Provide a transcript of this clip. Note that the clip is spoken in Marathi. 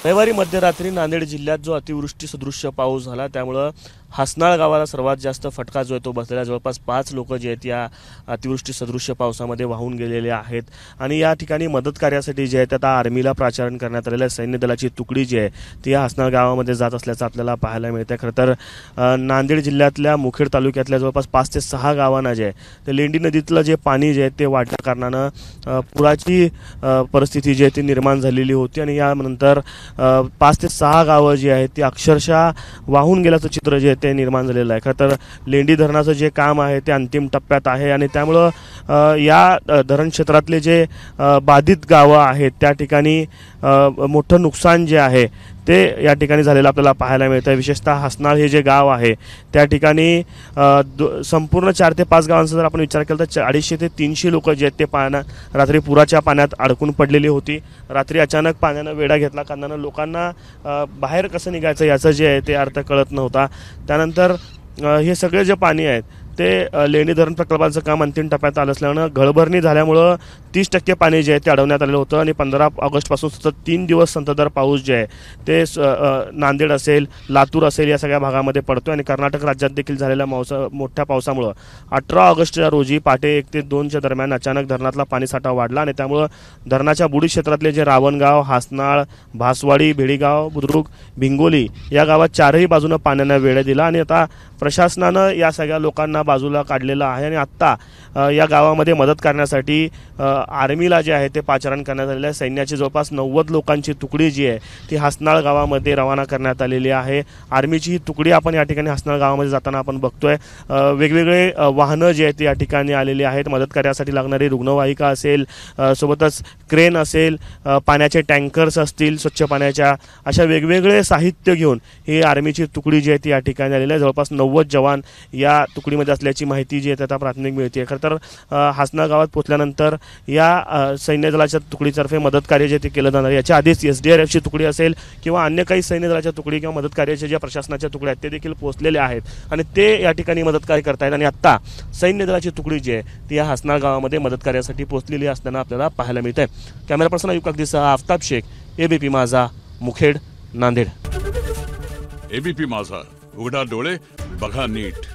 रविवारी मध्यरात्री नांदेड जिल्ह्यात जो अतिवृष्टी सदृश्य पाऊस झाला त्यामुळे हसनाळ गावाला सर्वात जास्त फटका जो आहे तो बसलेला। जवळपास 5 लोक जे आहेत या अतिवृष्टी सदृश्य पावसामध्ये वाहून गेलेले आहेत आणि या ठिकाणी मदत कार्यासाठी जे आहे आता आर्मीला प्राचारण करण्यात आलेलं आहे। सैन्य दलाची तुकडी जी आहे ती या हसनाळ गावामध्ये जात असल्याचं आपल्याला पाहायला मिळतं। खरं तर नांदेड जिल्ह्यातल्या मुखेड तालुक्यातल्या जवळपास 5 ते 6 गावांना जे आहे ते लेंडी नदीतलं जे पाणी जे आहे ते वाढल्या कारणानं पुराची परिस्थिती जी आहे ती निर्माण झालेली होती आणि यानंतर 5 ते 6 गावं जी आहेत ती अक्षरशः वाहून गेल्याचं चित्र जे आहे ते निर्माण झालेलं आहे। खरं तर लेंडी धरणाचं जे काम आहे ते अंतिम टप्प्यात आहे आणि त्यामुळं या धरण क्षेत्रातले जे बाधित गावं आहेत त्या ठिकाणी मोठं नुकसान जे आहे ते या ठिकाणी झालेलं आपल्याला पाहायला मिळतं। विशेषतः हसनाळ हे जे गाव आहे त्या ठिकाणी संपूर्ण 4 ते 5 गावांचा जर आपण विचार केला तर 250 ते 300 लोक जे आहेत ते रात्री पुराच्या पाण्यात अडकून पडलेली होती। रात्री अचानक पाण्यानं वेढा घेतला कारणानं लोकांना बाहेर कसं निघायचं याचं जे आहे ते अर्थ कळत नव्हता। त्यानंतर हे सगळे जे पाणी आहेत ते लेंडी धरण प्रकल्पाचं काम अंतिम टप्प्यात आलं असल्यानं गळभरणी झाल्यामुळं 30% पाणी जे आहे ते अडवण्यात आलेलं होतं आणि 15 ऑगस्टपासून सतत 3 दिवस संततधार पाऊस जे आहे ते नांदेड असेल लातूर असेल या सगळ्या भागामध्ये पडतो आणि कर्नाटक राज्यात देखील झालेल्या मोठ्या पावसामुळं 18 ऑगस्टच्या रोजी पहाटे 1 ते 2च्या दरम्यान अचानक धरणातला पाणीसाठा वाढला आणि त्यामुळं धरणाच्या बुडी क्षेत्रातले जे रावणगाव, हासनाळ, भासवाडी, भेडीगाव, बुद्रुक, भिंगोली या गावात 4ही बाजूनं पाण्यानं वेढा दिला आणि आता प्रशासनानं या सगळ्या लोकांना बाजूला काढलेलं आहे आणि आत्ता या गावामध्ये मदत करण्यासाठी आर्मीला जे आहे ते पाचारण करण्यात आलेलं आहे। सैन्याची जवळपास 90 लोकांची तुकडी जी आहे ती हसनाळ गावामध्ये रवाना करण्यात आलेली आहे। आर्मीची ही तुकडी आपण या ठिकाणी हसनाळ गावामध्ये जाताना आपण बघतोय। वेगवेगळे वाहनं जे आहेत या ठिकाणी आलेली आहेत। मदत कार्यासाठी लागणारी रुग्णवाहिका असेल, सोबतच क्रेन असेल, पाण्याचे टँकर्स असतील स्वच्छ पाण्याच्या, अशा वेगवेगळे साहित्य घेऊन ही आर्मीची तुकडी जी आहे ती या ठिकाणी आलेली आहे। जवळपास 90 जवान या तुकडीमध्ये असल्याची माहिती जी आहे आता प्राथमिक मिळते। खरं तर हसनाळ गावात पोहोचल्यानंतर या सैन्य दलाच्या तुकडीतर्फे मदत कार्य जे ते केलं जाणार। याच्या आधीच SDRFची तुकडी असेल किंवा अन्य काही सैन्य दलाच्या तुकडी किंवा मदत कार्याच्या ज्या प्रशासनाच्या तुकड्या आहेत ते देखील पोहोचलेले आहेत आणि ते या ठिकाणी मदत कार्य करतायत आणि आत्ता सैन्य दलाची तुकडी जी आहे ती या हसनाळ गावामध्ये मदत कार्यासाठी पोहोचलेली असताना आपल्याला पाहायला मिळत आहे। कॅमेरा पर्सन अयुब कागदीसह आफताब शेख, ABP माझा, मुखेड, नांदेड। ABP माझा, उघडा डोळे बघा नीट।